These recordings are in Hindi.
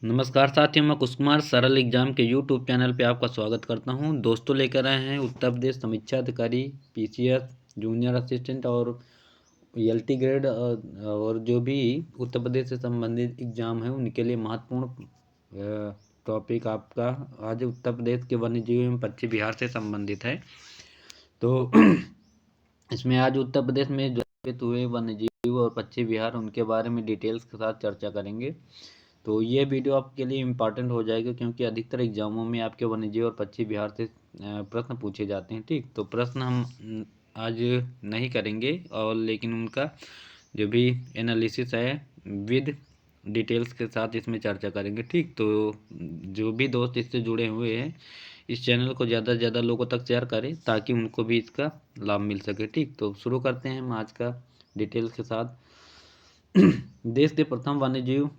नमस्कार साथियों, मैं कुश कुमार सरल एग्जाम के यूट्यूब चैनल पे आपका स्वागत करता हूं। दोस्तों लेकर आए हैं उत्तर प्रदेश समीक्षा अधिकारी पीसीएस जूनियर असिस्टेंट और एलटी ग्रेड और जो भी उत्तर प्रदेश से संबंधित एग्जाम है उनके लिए महत्वपूर्ण टॉपिक आपका आज उत्तर प्रदेश के वन्य जीव एवं पक्षी विहार से संबंधित है। तो इसमें आज उत्तर प्रदेश में जो स्थापित हुए वन्य जीव और पक्षी विहार उनके बारे में डिटेल्स के साथ चर्चा करेंगे। तो ये वीडियो आपके लिए इम्पॉर्टेंट हो जाएगा क्योंकि अधिकतर एग्जामों में आपके वन्यजीव और पक्षी विहार से प्रश्न पूछे जाते हैं। ठीक, तो प्रश्न हम आज नहीं करेंगे और लेकिन उनका जो भी एनालिसिस है विद डिटेल्स के साथ इसमें चर्चा करेंगे। ठीक, तो जो भी दोस्त इससे जुड़े हुए हैं इस चैनल को ज़्यादा से ज़्यादा लोगों तक शेयर करें ताकि उनको भी इसका लाभ मिल सके। ठीक, तो शुरू करते हैं हम आज का डिटेल्स के साथ। देश के प्रथम वन्यजीव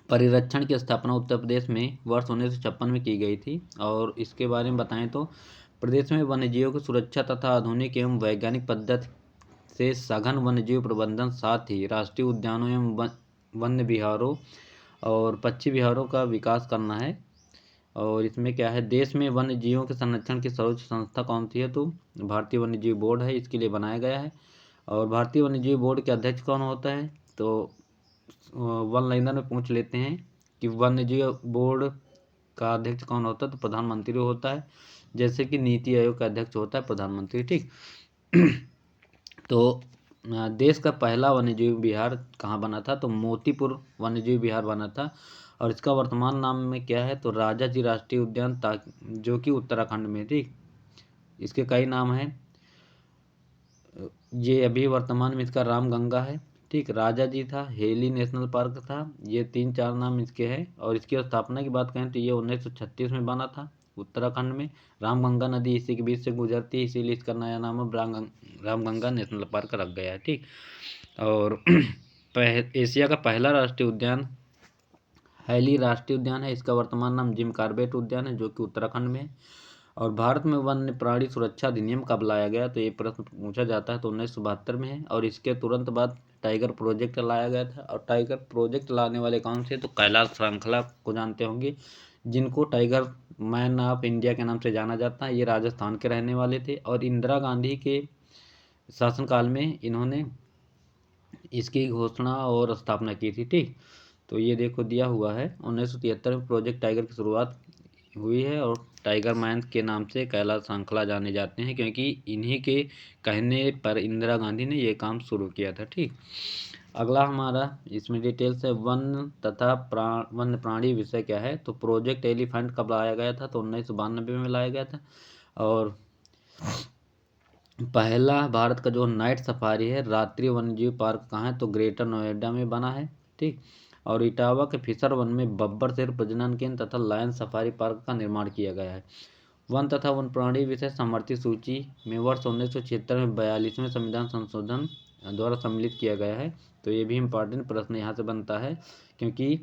परिरक्षण की स्थापना उत्तर प्रदेश में वर्ष 1956 में की गई थी। और इसके बारे में बताएं तो प्रदेश में वन्यजीवों की सुरक्षा तथा आधुनिक एवं वैज्ञानिक पद्धति से सघन वन्यजीव प्रबंधन, साथ ही राष्ट्रीय उद्यानों एवं वन्य विहारों और पक्षी विहारों का विकास करना है। और इसमें क्या है, देश में वन्य जीवों के संरक्षण की सर्वोच्च संस्था कौन सी है, तो भारतीय वन्य जीव बोर्ड है, इसके लिए बनाया गया है। और भारतीय वन्य जीव बोर्ड के अध्यक्ष कौन होता है, तो वन लाइनर में पूछ लेते हैं कि वन्य जीव बोर्ड का अध्यक्ष कौन होता है, तो प्रधानमंत्री होता है, जैसे कि नीति आयोग का अध्यक्ष होता है प्रधानमंत्री। ठीक। तो देश का पहला वन्यजीव विहार कहाँ बना था, तो मोतीपुर वन्यजीव विहार बना था। और इसका वर्तमान नाम में क्या है, तो राजा जी राष्ट्रीय उद्यान जो कि उत्तराखंड में। ठीक, इसके कई नाम हैं, ये अभी वर्तमान में इसका रामगंगा है। ठीक, राजा जी था, हेली नेशनल पार्क था, ये 3-4 नाम इसके हैं। और इसकी स्थापना की बात करें तो ये 1936 में बना था उत्तराखंड में। रामगंगा नदी इसी के बीच से गुजरती है, इसीलिए इसका नया नाम अब रामगंगा नेशनल पार्क रख गया है। ठीक, और एशिया का पहला राष्ट्रीय उद्यान हैली राष्ट्रीय उद्यान है, इसका वर्तमान नाम जिम कॉर्बेट उद्यान है जो कि उत्तराखंड में है। और भारत में वन्य प्राणी सुरक्षा अधिनियम कब लाया गया, तो ये प्रश्न पूछा जाता है, तो 1972 में है। और इसके तुरंत बाद टाइगर प्रोजेक्ट लाया गया था। और टाइगर प्रोजेक्ट लाने वाले कौन से, तो कैलाश श्रृंखला को जानते होंगे, जिनको टाइगर मैन ऑफ इंडिया के नाम से जाना जाता है। ये राजस्थान के रहने वाले थे और इंदिरा गांधी के शासनकाल में इन्होंने इसकी घोषणा और स्थापना की थी। ठीक, तो ये देखो दिया हुआ है 1973 में प्रोजेक्ट टाइगर की शुरुआत हुई है। और टाइगर मैन के नाम से कैलाश श्रृंखला जाने जाते हैं क्योंकि इन्हीं के कहने पर इंदिरा गांधी ने ये काम शुरू किया था। ठीक, अगला हमारा इसमें डिटेल्स है वन तथा वन्य प्राणी विषय क्या है, तो प्रोजेक्ट एलिफेंट कब लाया गया था, तो 1992 में लाया गया था। और पहला भारत का जो नाइट सफारी है रात्रि वन्यजीव पार्क कहाँ है, तो ग्रेटर नोएडा में बना है। ठीक, और इटावा के फिशर वन में बब्बर शेर प्रजनन केंद्र तथा लायन सफारी पार्क का निर्माण किया गया है। वन तथा वन प्राणी विषय समर्थित सूची में वर्ष 1976 में 42वें संविधान संशोधन द्वारा सम्मिलित किया गया है। तो ये भी इम्पोर्टेंट प्रश्न यहाँ से बनता है क्योंकि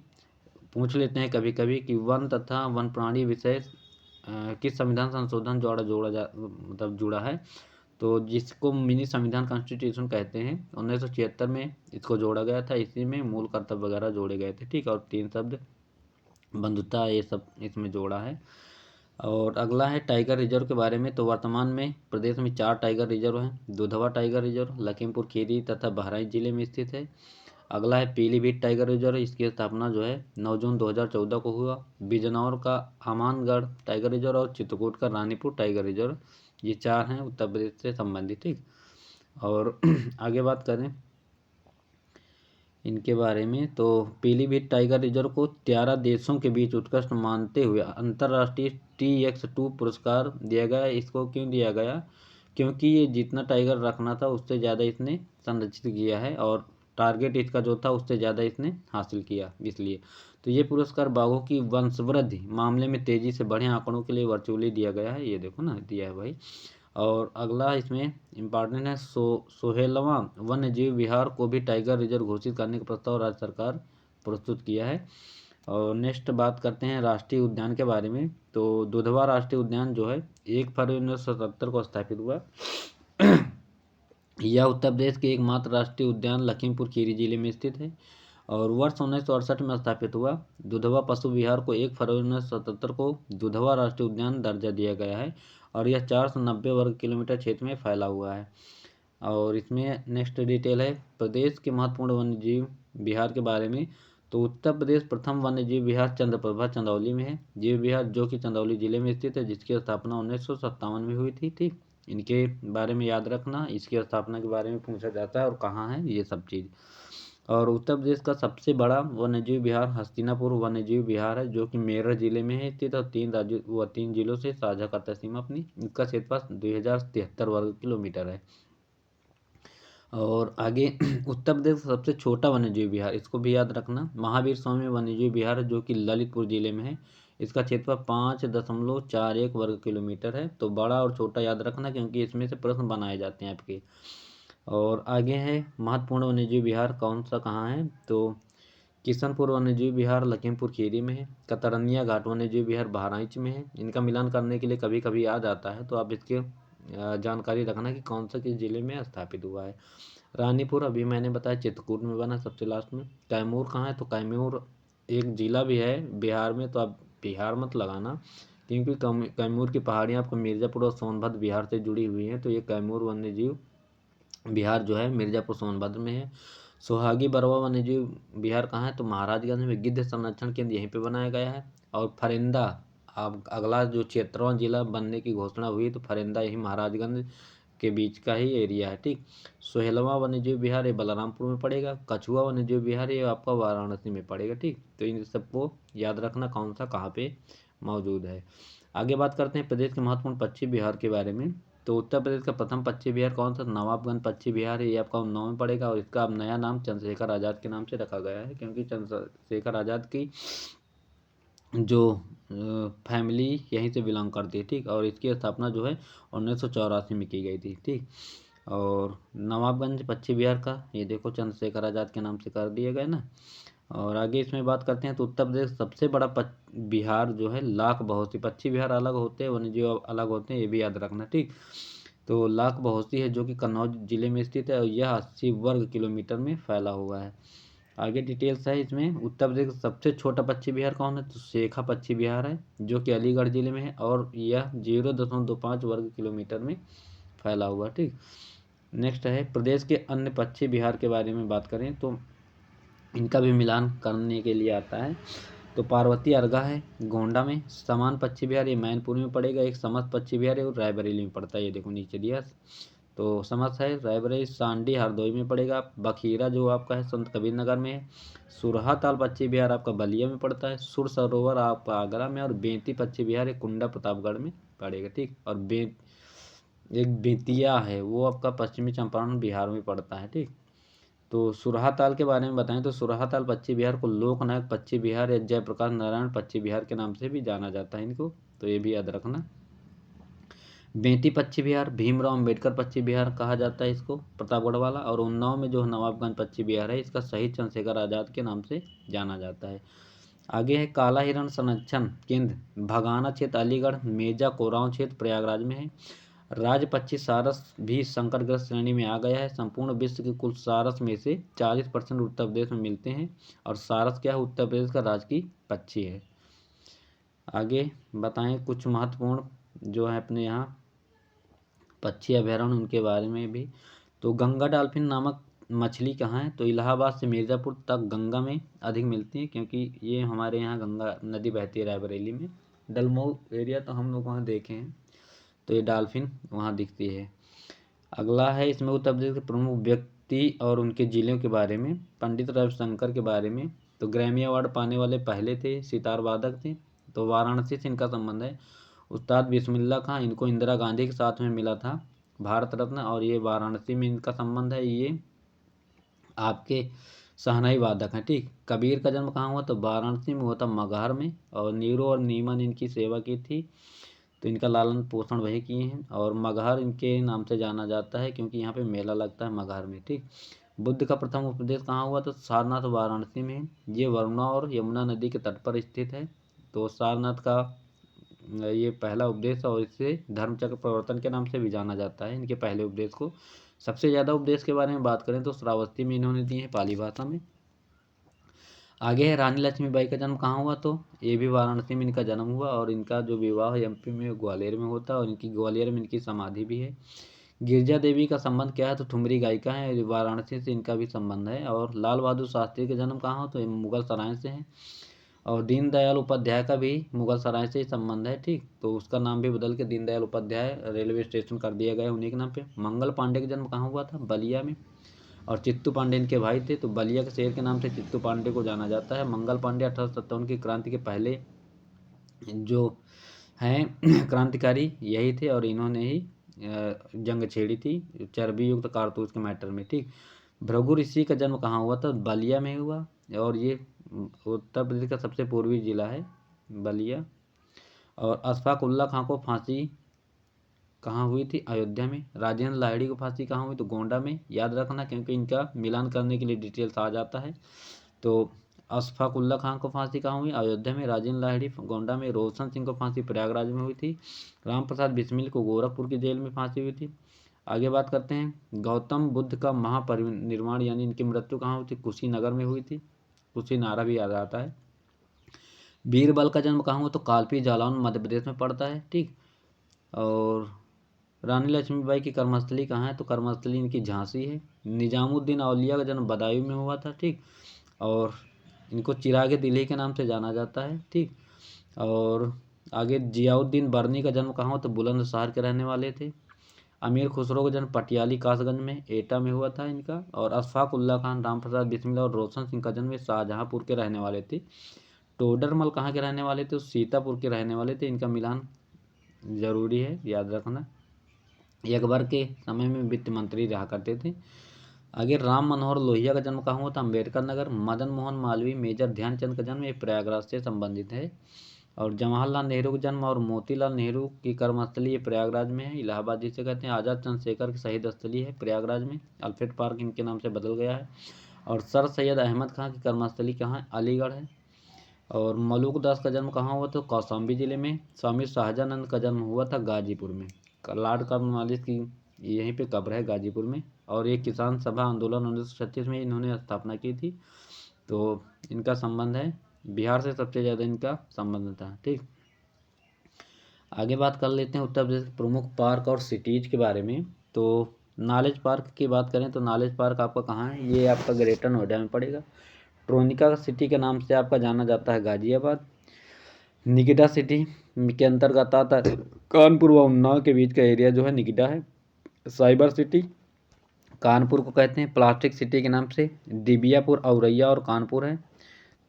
पूछ लेते हैं कभी कभी कि वन तथा वन प्राणी विषय किस संविधान संशोधन द्वारा जुड़ा है, तो जिसको मिनी संविधान कॉन्स्टिट्यूशन कहते हैं। 1976 में इसको जोड़ा गया था, इसी में मूल कर्तव्य वगैरह जोड़े गए थे। ठीक, और 3 शब्द बंधुता ये सब इसमें जोड़ा है। और अगला है टाइगर रिजर्व के बारे में, तो वर्तमान में प्रदेश में 4 टाइगर रिजर्व हैं। दुधवा टाइगर रिजर्व लखीमपुर खीरी तथा बहराइच जिले में स्थित है। अगला है पीलीभीत टाइगर रिजर्व, इसकी स्थापना जो है 9 जून 2014 को हुआ। बिजनौर का हमानगढ़ टाइगर रिजर्व और चित्रकूट का रानीपुर टाइगर रिजर्व, ये 4 हैं उत्तर प्रदेश से संबंधित। ठीक, और आगे बात करें इनके बारे में, तो पीलीभीत टाइगर रिजर्व को 13 देशों के बीच उत्कृष्ट मानते हुए अंतर्राष्ट्रीय TX2 पुरस्कार दिया गया। इसको क्यों दिया गया, क्योंकि ये जितना टाइगर रखना था उससे ज़्यादा इसने संरक्षित किया है और टारगेट इसका जो था उससे ज़्यादा इसने हासिल किया, इसलिए तो ये पुरस्कार बाघों की वंशवृद्धि मामले में तेज़ी से बढ़े आंकड़ों के लिए वर्चुअली दिया गया है। ये देखो ना दिया है भाई। और अगला इसमें इम्पॉर्टेंट है 16वां वन्य जीव विहार को भी टाइगर रिजर्व घोषित करने का प्रस्ताव राज्य सरकार प्रस्तुत किया है। और नेक्स्ट बात करते हैं राष्ट्रीय उद्यान के बारे में, तो दुधवा राष्ट्रीय उद्यान जो है 1 फरवरी 1977 को स्थापित हुआ। यह उत्तर प्रदेश के एकमात्र राष्ट्रीय उद्यान लखीमपुर खीरी जिले में स्थित है। और वर्ष 1968 में स्थापित हुआ। दुधवा पशु विहार को 1 फरवरी 1977 को दुधवा राष्ट्रीय उद्यान दर्जा दिया गया है और यह 490 वर्ग किलोमीटर क्षेत्र में फैला हुआ है। और इसमें नेक्स्ट डिटेल है प्रदेश के महत्वपूर्ण वन्यजीव विहार के बारे में। तो उत्तर प्रदेश प्रथम वन्यजीव विहार चंद्रप्रभा चंदौली में है। जीव विहार जो कि चंदौली जिले में स्थित है, जिसकी स्थापना 1957 में हुई थी। ठीक, इनके बारे में याद रखना, इसकी स्थापना के बारे में पूछा जाता है और कहाँ है ये सब चीज़। और उत्तर प्रदेश का सबसे बड़ा वन्यजीव विहार हस्तिनापुर वन्यजीव विहार है, जो कि मेरठ जिले में है स्थित और 3 जिलों से साझा करता है सीमा अपनी। इसका क्षेत्रफल 2073 वर्ग किलोमीटर है। और आगे उत्तर प्रदेश का सबसे छोटा वन्यजीव विहार, इसको भी याद रखना, महावीर स्वामी वन्यजीव विहार जो कि ललितपुर जिले में है। इसका क्षेत्रफल 5.41 वर्ग किलोमीटर है। तो बड़ा और छोटा याद रखना क्योंकि इसमें से प्रश्न बनाए जाते हैं आपके। और आगे है महत्वपूर्ण वन्यजीव विहार कौन सा कहाँ है, तो किशनपुर वन्यजीव विहार लखीमपुर खीरी में है। कतरनिया घाट वन्यजीव विहार बहराइच में है। इनका मिलान करने के लिए कभी कभी याद आता है, तो आप इसके जानकारी रखना कि कौन सा किस जिले में स्थापित हुआ है। रानीपुर अभी मैंने बताया चित्रकूट में बना सबसे लास्ट में। कैमूर कहाँ है, तो कैमूर एक जिला भी है बिहार में, तो आप बिहार मत लगाना क्योंकि कैमूर की पहाड़ियाँ आपको मिर्ज़ापुर और सोनभद्र बिहार से जुड़ी हुई हैं। तो ये कैमूर वन्यजीव बिहार जो है मिर्ज़ापुर सोनभद्र में है। सोहागी बरवा वन्यजीव विहार कहाँ है, तो महाराजगंज में गिद्ध संरक्षण केंद्र यहीं पे बनाया गया है। और फरिंदा अब अगला जो 76वां जिला बनने की घोषणा हुई, तो फरिंदा यही महाराजगंज के बीच का ही एरिया है। ठीक, 16वां वन्यजीव विहार ये बलरामपुर में पड़ेगा। कछुआ वन्यजीव विहार ये आपका वाराणसी में पड़ेगा। ठीक, तो इन सबको याद रखना कौन सा कहाँ पे मौजूद है। आगे बात करते हैं प्रदेश के महत्वपूर्ण पक्षी विहार के बारे में। तो उत्तर प्रदेश का प्रथम पक्षी विहार कौन सा, नवाबगंज पक्षी विहार है। ये आपका उन्नाव में पड़ेगा और इसका अब नया नाम चंद्रशेखर आज़ाद के नाम से रखा गया है क्योंकि चंद्रशेखर आज़ाद की जो फैमिली यहीं से बिलोंग करती है। ठीक, और इसकी स्थापना जो है 1984 में की गई थी। ठीक, और नवाबगंज पक्षी विहार का ये देखो चंद्रशेखर आज़ाद के नाम से कर दिया गया ना। और आगे इसमें बात करते हैं तो उत्तर प्रदेश सबसे बड़ा बिहार जो है लाख बहोसी। पक्षी विहार अलग होते हैं, वन्यजीव अलग होते हैं, ये भी याद रखना। ठीक, तो लाख बहोसी है जो कि कन्नौज जिले में स्थित है और यह 80 वर्ग किलोमीटर में फैला हुआ है। आगे डिटेल्स है इसमें। उत्तर प्रदेश का सबसे छोटा पक्षी विहार कौन है, तो शेखा पक्षी विहार है जो कि अलीगढ़ जिले में है और यह 0.25 वर्ग किलोमीटर में फैला हुआ। ठीक, नेक्स्ट है प्रदेश के अन्य पक्षी विहार के बारे में बात करें तो इनका भी मिलान करने के लिए आता है। तो पार्वती अर्घा है गोंडा में। समान पक्षी विहार ये मैनपुर में पड़ेगा। एक समस्त पक्षी विहार है और रायबरेली में पड़ता है, ये देखो नीचे दिया। तो समस्त है रायबरेली। सांडी हरदोई में पड़ेगा। बखीरा जो आपका है संत कबीर नगर में है। सुरहा ताल पक्षी विहार आपका बलिया में पड़ता है। सुर सरोवर आपका आगरा में और बेंती पक्षी विहार है कुंडा प्रतापगढ़ में पड़ेगा। ठीक, और एक बेतिया है वो आपका पश्चिमी चंपारण बिहार में पड़ता है। ठीक, तो सुरहा ताल के बारे में बताएं तो सुरहा ताल पक्षी विहार को लोकनायक पक्षी विहार या जयप्रकाश नारायण पक्षी विहार के नाम से भी जाना जाता है इनको, तो ये भी याद रखना। बेंती पक्षी विहार भीमराव अम्बेडकर पक्षी विहार कहा जाता है इसको, प्रतापगढ़ वाला। और उन्नाव में जो नवाबगंज पक्षी विहार है इसका शहीद चंद्रशेखर आज़ाद के नाम से जाना जाता है। आगे है काला हिरण संरक्षण केंद्र भगाना क्षेत्र अलीगढ़, मेजा कोरांव क्षेत्र प्रयागराज में है। राज्य पक्षी सारस भी संकटग्रस्त श्रेणी में आ गया है। संपूर्ण विश्व के कुल सारस में से 40% उत्तर प्रदेश में मिलते हैं और सारस क्या है, उत्तर प्रदेश का राजकीय पक्षी है। आगे बताएं कुछ महत्वपूर्ण जो है अपने यहाँ पक्षी अभयारण्य उनके बारे में भी। तो गंगा डॉल्फिन नामक मछली कहाँ है, तो इलाहाबाद से मिर्ज़ापुर तक गंगा में अधिक मिलती है क्योंकि ये हमारे यहाँ गंगा नदी बहती है रायबरेली में। डलमऊ एरिया तो हम लोग वहाँ देखे हैं, तो ये डॉल्फिन वहाँ दिखती है। अगला है इसमें उत्तर प्रदेश के प्रमुख व्यक्ति और उनके जिलों के बारे में। पंडित रविशंकर के बारे में, तो ग्रैमी अवार्ड पाने वाले पहले थे, सितार वादक थे। तो वाराणसी से इनका संबंध है। उस्ताद बिस्मिल्लाह खां, इनको इंदिरा गांधी के साथ में मिला था भारत रत्न, और ये वाराणसी में इनका संबंध है। ये आपके शहनाई वादक हैं। ठीक, कबीर का जन्म कहाँ हुआ, तो वाराणसी में हुआ था मगहर में, और नीरो और नीमा ने इनकी सेवा की थी, तो इनका लालन पोषण वही किए हैं। और मगहर इनके नाम से जाना जाता है क्योंकि यहाँ पे मेला लगता है मगहर में। ठीक, बुद्ध का प्रथम उपदेश कहाँ हुआ, तो सारनाथ वाराणसी में। ये वरुणा और यमुना नदी के तट पर स्थित है। तो सारनाथ का ये पहला उपदेश और इसे धर्मचक्र प्रवर्तन के नाम से भी जाना जाता है इनके पहले उपदेश को। सबसे ज़्यादा उपदेश के बारे में बात करें तो श्रावस्ती में इन्होंने दिए हैं पाली भाषा में। आगे है रानी लक्ष्मीबाई का जन्म कहाँ हुआ, तो ये भी वाराणसी में इनका जन्म हुआ और इनका जो विवाह एमपी में ग्वालियर में होता है और इनकी ग्वालियर में इनकी समाधि भी है। गिरजा देवी का संबंध क्या है, तो ठुमरी गायिका है, वाराणसी से इनका भी संबंध है। और लाल बहादुर शास्त्री का जन्म कहाँ हो, तो ये मुगल सराय से है। और दीनदयाल उपाध्याय का भी मुगल सराय से ही संबंध है, ठीक, तो उसका नाम भी बदल के दीनदयाल उपाध्याय रेलवे स्टेशन कर दिया गया उन्हीं के नाम पे। मंगल पांडे का जन्म कहाँ हुआ था, बलिया में। और चित्तू पांडे इनके भाई थे, तो बलिया के शहर के नाम से चित्तू पांडे को जाना जाता है। मंगल पांडे 1857 की क्रांति के पहले जो हैं क्रांतिकारी यही थे और इन्होंने ही जंग छेड़ी थी चर्बी युक्त कारतूस के मैटर में, ठीक। भृगु ऋषि का जन्म कहाँ हुआ था, बलिया में हुआ और ये उत्तर प्रदेश का सबसे पूर्वी जिला है बलिया। और अशफाक उल्ला खां को फांसी कहाँ हुई थी, अयोध्या में। राजेंद्र लाहिड़ी को फांसी कहाँ हुई, तो गोंडा में। याद रखना क्योंकि इनका मिलान करने के लिए डिटेल्स आ जाता है। तो अशफाक उल्ला खां को फांसी कहाँ हुई, अयोध्या में। राजेंद्र लाहिड़ी गोंडा में। रोशन सिंह को फांसी प्रयागराज में हुई थी। राम प्रसाद बिस्मिल को गोरखपुर की जेल में फांसी हुई थी। आगे बात करते हैं गौतम बुद्ध का महापरिनिर्वाण यानी इनकी मृत्यु कहाँ हुई थी, कुशीनगर में हुई थी। कुशीनारा भी याद आता है। बीरबल का जन्म कहाँ हुआ, तो कालपी जालौन मध्य प्रदेश में पड़ता है, ठीक। और रानी लक्ष्मीबाई की कर्मस्थली कहाँ है, तो कर्मस्थली इनकी झांसी है। निजामुद्दीन औलिया का जन्म बदायूं में हुआ था, ठीक। और इनको चिरागे दिल्ली के नाम से जाना जाता है, ठीक। और आगे जियाउद्दीन बर्नी का जन्म कहाँ हुआ, तो बुलंदशहर के रहने वाले थे। अमीर खुसरो का जन्म पटियाली कासगंज में एटा में हुआ था इनका। और अशफाक उल्ला खान, राम प्रसाद बिस्मिल और रोशन सिंह का जन्म शाहजहाँपुर के रहने वाले थे। टोडरमल कहाँ के रहने वाले थे, सीतापुर के रहने वाले थे। इनका मिलान जरूरी है, याद रखना। ये अकबर के समय में वित्त मंत्री रहा करते थे। आगे राम मनोहर लोहिया का जन्म कहाँ हुआ था, अम्बेडकर नगर। मदन मोहन मालवीय मेजर ध्यानचंद का जन्म ये प्रयागराज से संबंधित है। और जवाहरलाल नेहरू का जन्म और मोतीलाल नेहरू की कर्मस्थली ये प्रयागराज में है, इलाहाबाद जिसे कहते हैं। आज़ाद चंद्रशेखर की शहीद स्थली है प्रयागराज में, अल्फ्रेड पार्क इनके नाम से बदल गया है। और सर सैयद अहमद खां की कर्मस्थली कहाँ है, अलीगढ़ है। और मलूक दास का जन्म कहाँ हुआ, तो कौशाम्बी जिले में। स्वामी शाहजानंद का जन्म हुआ था गाजीपुर में। लॉर्ड कॉर्नवालिस की यहीं पे कब्र है गाजीपुर में। और एक किसान सभा आंदोलन 1936 में इन्होंने स्थापना की थी। तो इनका संबंध है बिहार से, सबसे ज़्यादा इनका संबंध था, ठीक। आगे बात कर लेते हैं उत्तर प्रदेश के प्रमुख पार्क और सिटीज के बारे में। तो नॉलेज पार्क की बात करें तो नॉलेज पार्क आपका कहाँ है, ये आपका ग्रेटर नोएडा में पड़ेगा। ट्रोनिका सिटी के नाम से आपका जाना जाता है गाजियाबाद। निकिटा सिटी के अंतर्गत आता है कानपुर व उन्नाव के बीच का एरिया जो है निकिटा है। साइबर सिटी कानपुर को कहते हैं। प्लास्टिक सिटी के नाम से डिबियापुर, औरैया और कानपुर है,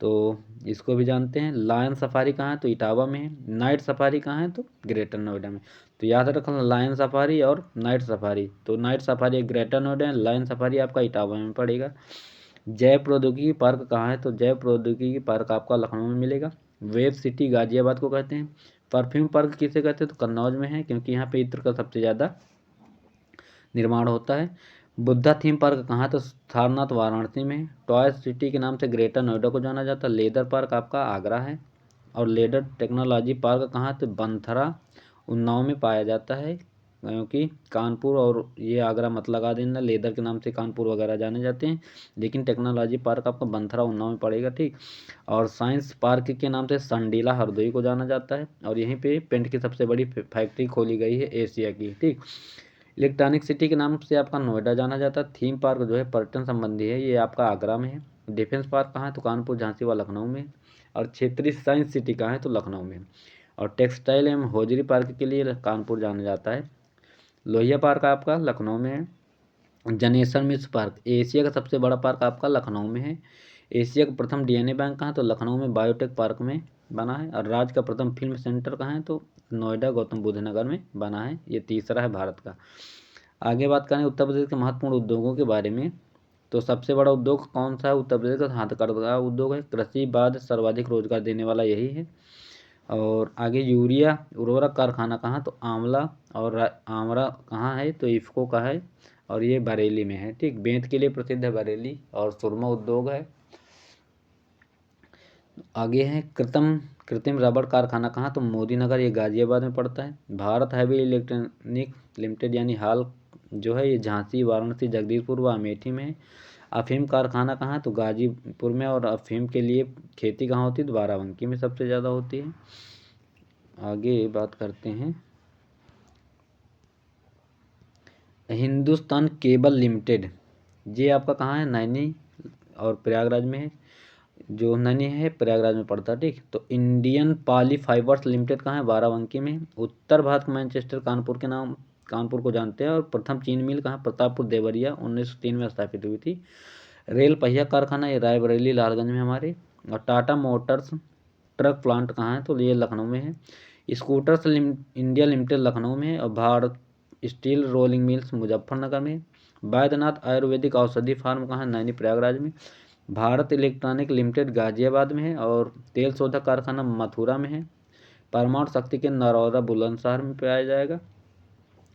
तो इसको भी जानते हैं। लायन सफारी कहाँ है, तो इटावा में है। नाइट सफारी कहाँ है, तो ग्रेटर नोएडा में। तो याद रखना लायन सफारी और नाइट सफारी। तो नाइट सफारी ग्रेटर नोएडा है, लायन सफारी आपका इटावा में पड़ेगा। जैव प्रौद्योगिकी पार्क कहाँ है, तो जैव प्रौद्योगिकी पार्क आपका लखनऊ में मिलेगा। वेब सिटी गाजियाबाद को कहते हैं। परफ्यूम पार्क किसे कहते हैं, तो कन्नौज में है, क्योंकि यहाँ पे इत्र का सबसे ज़्यादा निर्माण होता है। बुद्धा थीम पार्क कहाँ, तो सारनाथ वाराणसी में। टॉय सिटी के नाम से ग्रेटर नोएडा को जाना जाता है। लेदर पार्क आपका आगरा है। और लेदर टेक्नोलॉजी पार्क कहाँ, तो बंथरा उन्नाव में पाया जाता है, क्योंकि कानपुर और ये आगरा मत लगा देना, लेदर के नाम से कानपुर वगैरह जाने जाते हैं, लेकिन टेक्नोलॉजी पार्क आपका बंथरा उन्नाव में पड़ेगा, ठीक। और साइंस पार्क के नाम से संडीला हरदोई को जाना जाता है, और यहीं पे पेंट की सबसे बड़ी फैक्ट्री खोली गई है एशिया की, ठीक। इलेक्ट्रॉनिक सिटी के नाम से आपका नोएडा जाना जाता है। थीम पार्क जो है पर्यटन संबंधी है, ये आपका आगरा में है। डिफेंस पार्क कहाँ है, तो कानपुर, झांसी व लखनऊ में। और क्षेत्रीय साइंस सिटी कहाँ है, तो लखनऊ में। और टेक्सटाइल एवं हौजरी पार्क के लिए कानपुर जाना जाता है। लोहिया पार्क आपका लखनऊ में है। जनेश्वर मिश्र पार्क एशिया का सबसे बड़ा पार्क आपका लखनऊ में है। एशिया का प्रथम डीएनए बैंक कहाँ, तो लखनऊ में बायोटेक पार्क में बना है। और राज्य का प्रथम फिल्म सेंटर कहाँ है, तो नोएडा गौतम बुद्ध नगर में बना है, ये तीसरा है भारत का। आगे बात करें उत्तर प्रदेश के महत्वपूर्ण उद्योगों के बारे में, तो सबसे बड़ा उद्योग कौन सा है उत्तर प्रदेश का, हथकरघा उद्योग है। कृषि बाद सर्वाधिक रोजगार देने वाला यही है। और आगे यूरिया उर्वरक कारखाना कहाँ, तो आंवला और आंवला कहाँ है, तो इफ्को का है, और ये बरेली में है, ठीक। बेंत के लिए प्रसिद्ध है बरेली। और सुरमा उद्योग है। आगे है कृत्रिम रबड़ कारखाना कहाँ, तो मोदी नगर, ये गाजियाबाद में पड़ता है। भारत हैवी इलेक्ट्रॉनिक लिमिटेड यानी हाल जो है ये झांसी, वाराणसी, जगदीशपुर व अमेठी में है। अफीम कारखाना कहाँ है? तो गाजीपुर में। और अफीम के लिए खेती कहाँ होती है? तो बाराबंकी में सबसे ज़्यादा होती है। आगे बात करते हैं, हिंदुस्तान केबल लिमिटेड, ये आपका कहाँ है? नैनी और प्रयागराज में है। जो नैनी है प्रयागराज में पड़ता है, ठीक। तो इंडियन पॉली फाइबर्स लिमिटेड कहाँ है? बाराबंकी में। उत्तर भारत मैनचेस्टर कानपुर के नाम, कानपुर को जानते हैं। और प्रथम चीनी मिल कहाँ? प्रतापपुर देवरिया 1903 में स्थापित हुई थी। रेल पहिया कारखाना ये रायबरेली लालगंज में हमारे। और टाटा मोटर्स ट्रक प्लांट कहाँ है? तो ये लखनऊ में है। स्कूटर्स इंडिया लिमिटेड लखनऊ में है। और Bharat steel rolling mills Muzaffarnagar में। बैद्यनाथ आयुर्वेदिक औषधि फार्म कहाँ है? नैनी प्रयागराज में। भारत इलेक्ट्रॉनिक लिमिटेड गाजियाबाद में है। और तेल शोधक कारखाना मथुरा में है। परमाणु शक्ति के नरौरा बुलंदशहर में पाया जाएगा।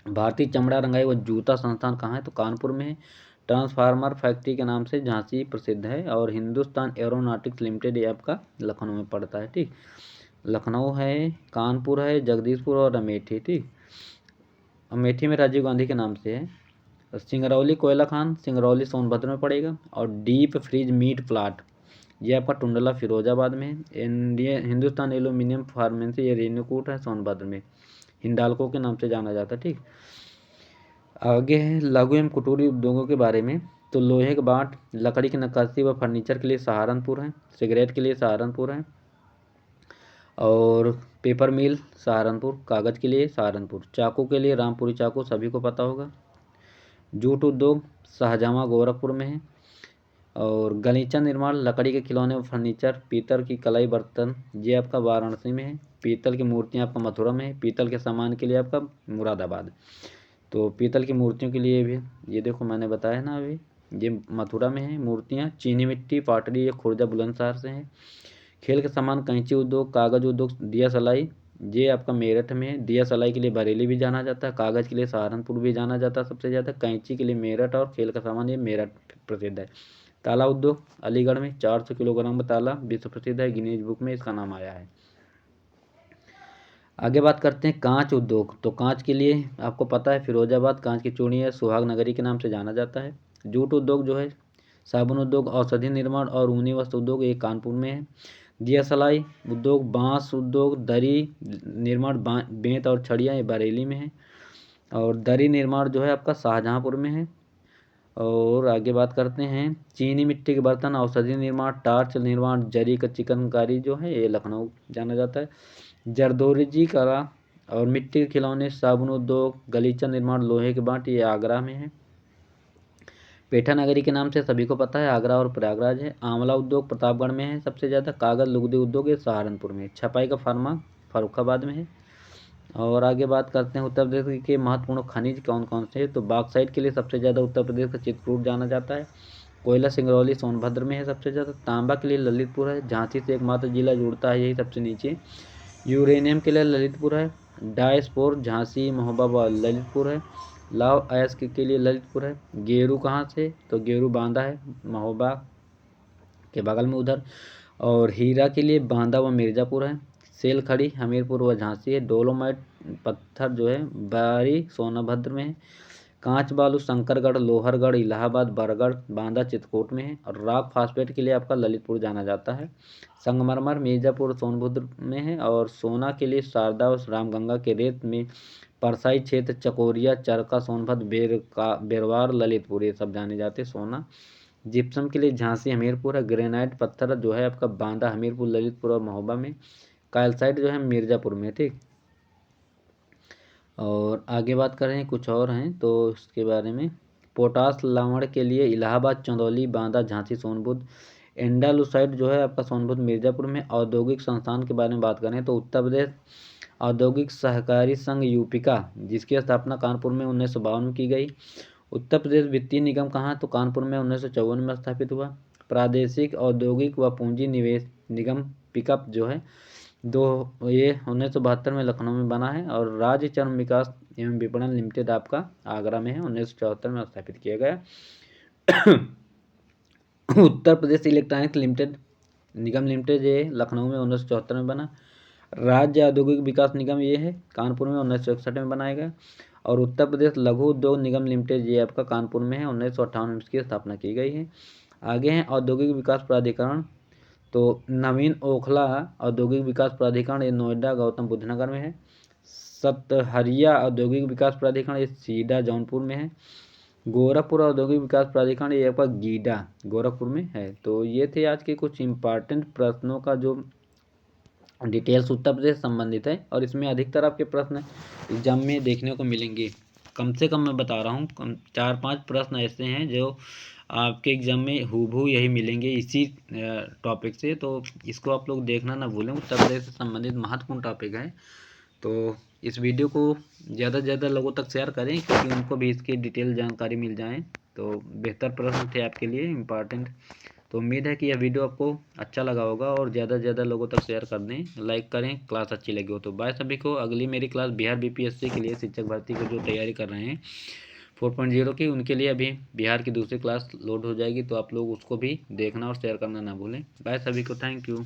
भारतीय चमड़ा रंगाई व जूता संस्थान कहाँ है? तो कानपुर में है। ट्रांसफार्मर फैक्ट्री के नाम से झांसी प्रसिद्ध है। और हिंदुस्तान एरोनॉटिक्स लिमिटेड ये आपका लखनऊ में पड़ता है, ठीक। लखनऊ है, कानपुर है, जगदीशपुर और अमेठी, ठीक। अमेठी में राजीव गांधी के नाम से है। सिंगरौली कोयला खान सिंगरौली सोनभद्र में पड़ेगा। और डीप फ्रीज मीट प्लांट ये आपका टुंडला फिरोजाबाद में है। हिंदुस्तान एल्यूमिनियम फार्मेंसी ये रेणुकूट है सोनभद्र में, हिंडाल्को के नाम से जाना जाता है, ठीक। आगे है लघु एवं कुटीर उद्योगों के बारे में। तो लोहे के बाट, लकड़ी की नक्काशी व फर्नीचर के लिए सहारनपुर है। सिगरेट के लिए सहारनपुर है। और पेपर मिल सहारनपुर, कागज़ के लिए सहारनपुर। चाकू के लिए रामपुरी चाकू सभी को पता होगा। जूट उद्योग शाहजहाँ गोरखपुर में है। और गलीचा निर्माण लकड़ी के खिलौने व फर्नीचर, पीतल की कलाई बर्तन ये आपका वाराणसी में है। पीतल की मूर्तियाँ आपका मथुरा में है। पीतल के सामान के लिए आपका मुरादाबाद। तो पीतल की मूर्तियों के लिए भी ये देखो मैंने बताया ना अभी, ये मथुरा में है मूर्तियाँ। चीनी मिट्टी पाटड़ी ये खुर्जा बुलंदशहर से है। खेल के सामान कैंची उद्योग, कागज़ उद्योग, दिया सलाई ये आपका मेरठ में है। दिया सलाई के लिए बरेली भी जाना जाता है। कागज़ के लिए सहारनपुर भी जाना जाता है सबसे ज़्यादा। कैंची के लिए मेरठ और खेल का सामान ये मेरठ प्रसिद्ध है। ताला उद्योग अलीगढ़ में 400 किलोग्राम का ताला विश्व प्रसिद्ध है, गिनीज बुक में इसका नाम आया है। आगे बात करते हैं कांच उद्योग। तो कांच के लिए आपको पता है फिरोजाबाद कांच की चूड़ी है, सुहाग नगरी के नाम से जाना जाता है। जूट उद्योग जो है, साबुन उद्योग, औषधि निर्माण और ऊनी वस्त्र उद्योग ये कानपुर में है। दिया सलाई उद्योग, बांस उद्योग, दरी निर्माण बेंत और छड़ियाँ ये बरेली में है। और दरी निर्माण जो है आपका शाहजहाँपुर में है। और आगे बात करते हैं चीनी मिट्टी के बर्तन, औषधि निर्माण, टार्च निर्माण, जरी का चिकनकारी जो है ये लखनऊ जाना जाता है। जरदोजी कला और मिट्टी के खिलौने, साबुन उद्योग, गलीचा निर्माण, लोहे के बाट ये आगरा में है। पेठा नगरी के नाम से सभी को पता है, आगरा और प्रयागराज है। आंवला उद्योग प्रतापगढ़ में है सबसे ज़्यादा। कागज़ लुगदी उद्योग ये सहारनपुर में। छपाई का फार्मा फर्रुखाबाद में है। और आगे बात करते हैं उत्तर प्रदेश के महत्वपूर्ण खनिज कौन कौन से हैं। तो बाक्साइट के लिए सबसे ज़्यादा उत्तर प्रदेश का चित्रकूट जाना जाता है। कोयला सिंगरौली सोनभद्र में है सबसे ज़्यादा। तांबा के लिए ललितपुर है, झांसी से एकमात्र जिला जुड़ता है, यही सबसे नीचे। यूरेनियम के लिए ललितपुर है। डायस्पोर झांसी महोबा ललितपुर है। लाव अयस्क के लिए ललितपुर है। गेरू कहाँ से? तो गेरू बांदा है महोबा के बगल में उधर। और हीरा के लिए बांदा व मिर्ज़ापुर है। सेल खड़ी हमीरपुर व झांसी है। डोलोमाइट पत्थर जो है बारी सोनभद्र में है। कांच बालू शंकरगढ़ लोहरगढ़ इलाहाबाद बरगढ़ बांदा चित्रकूट में है। और रॉक फास्फेट के लिए आपका ललितपुर जाना जाता है। संगमरमर मिर्ज़ापुर सोनभद्र में है। और सोना के लिए शारदा और रामगंगा के रेत में परसाई क्षेत्र चकोरिया चरका सोनभद्र बेरवार ललितपुर ये सब जाने जाते सोना। जिप्सम के लिए झांसी हमीरपुर है। ग्रेनाइट पत्थर जो है आपका बांदा हमीरपुर ललितपुर और महोबा में। कैल्साइट जो है मिर्ज़ापुर में, ठीक। और आगे बात करें कुछ और हैं तो इसके बारे में। पोटास लवण के लिए इलाहाबाद चंदौली बांदा झांसी सोनभद्र। एंडालुसाइड जो है आपका सोनभद्र मिर्ज़ापुर में। औद्योगिक संस्थान के बारे में बात करें तो उत्तर प्रदेश औद्योगिक सहकारी संघ यूपिका जिसकी स्थापना कानपुर में 1952 में की गई। उत्तर प्रदेश वित्तीय निगम कहाँ? तो कानपुर में 1954 में स्थापित हुआ। प्रादेशिक औद्योगिक व पूंजी निवेश निगम पिकअप जो है ये 1972 में लखनऊ में बना है। और राज्य चर्म विकास एवं विपणन लिमिटेड आपका आगरा में है, 1974 में स्थापित किया गया। उत्तर प्रदेश इलेक्ट्रॉनिक्स लिमिटेड निगम लिमिटेड ये लखनऊ में 1974 में बना। राज्य औद्योगिक विकास निगम ये है कानपुर में 1961 में बनाया गया। और उत्तर प्रदेश लघु उद्योग निगम लिमिटेड ये आपका कानपुर में है। 1958 में इसकी स्थापना की गई है। आगे हैं औद्योगिक विकास प्राधिकरण, तो नवीन ओखला औद्योगिक विकास प्राधिकरण ये नोएडा गौतम बुद्ध नगर में है। सतहरिया औद्योगिक विकास प्राधिकरण ये सीडा जौनपुर में है। गोरखपुर औद्योगिक विकास प्राधिकरण ये आपका गीडा गोरखपुर में है। तो ये थे आज के कुछ इम्पॉर्टेंट प्रश्नों का जो डिटेल्स उत्तर प्रदेश संबंधित है, और इसमें अधिकतर आपके प्रश्न एग्जाम में देखने को मिलेंगे। कम से कम मैं बता रहा हूँ 4-5 प्रश्न ऐसे हैं जो आपके एग्जाम में हूबहू यही मिलेंगे इसी टॉपिक से। तो इसको आप लोग देखना ना भूलें, उत्तर प्रदेश से संबंधित महत्वपूर्ण टॉपिक है। तो इस वीडियो को ज़्यादा से ज़्यादा लोगों तक शेयर करें क्योंकि उनको भी इसकी डिटेल जानकारी मिल जाए। तो बेहतर प्रश्न थे आपके लिए इम्पॉर्टेंट। तो उम्मीद है कि यह वीडियो आपको अच्छा लगा होगा, और ज़्यादा से ज़्यादा लोगों तक शेयर कर दें, लाइक करें। क्लास अच्छी लगी हो तो बाय सभी को। अगली मेरी क्लास बिहार बीपीएससी के लिए शिक्षक भर्ती को जो तैयारी कर रहे हैं 4.0 की, उनके लिए अभी बिहार की दूसरी क्लास लोड हो जाएगी, तो आप लोग उसको भी देखना और शेयर करना ना भूलें। बाय सभी को, थैंक यू।